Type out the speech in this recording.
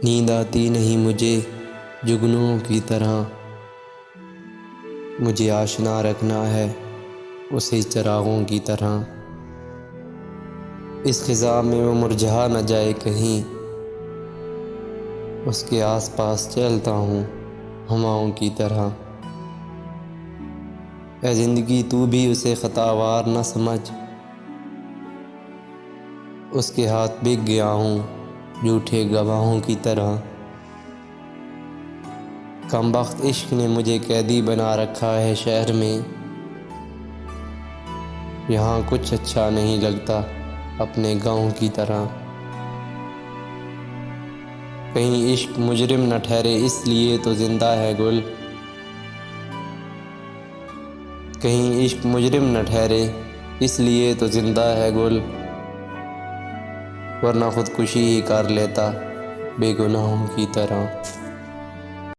नींद आती नहीं मुझे जुगनुओं की तरह, मुझे आशना रखना है उसे चिरागों की तरह। इस ख़िज़ा में वो मुरझा न जाए कहीं, उसके आसपास चलता हूँ हवाओं की तरह। ऐ ज़िंदगी तू भी उसे ख़तावार न समझ, उसके हाथ बिक गया हूँ झूठे गवाहों की तरह। कमबख्त इश्क ने मुझे कैदी बना रखा है शहर में, यहाँ कुछ अच्छा नहीं लगता अपने गाँव की तरह। कहीं इश्क मुजरिम न ठहरे इसलिए तो ज़िंदा है गुल, कहीं इश्क मुजरिम न ठहरे इसलिए तो ज़िंदा है गुल, वरना खुदकुशी ही कर लेता बेगुनाहों की तरह।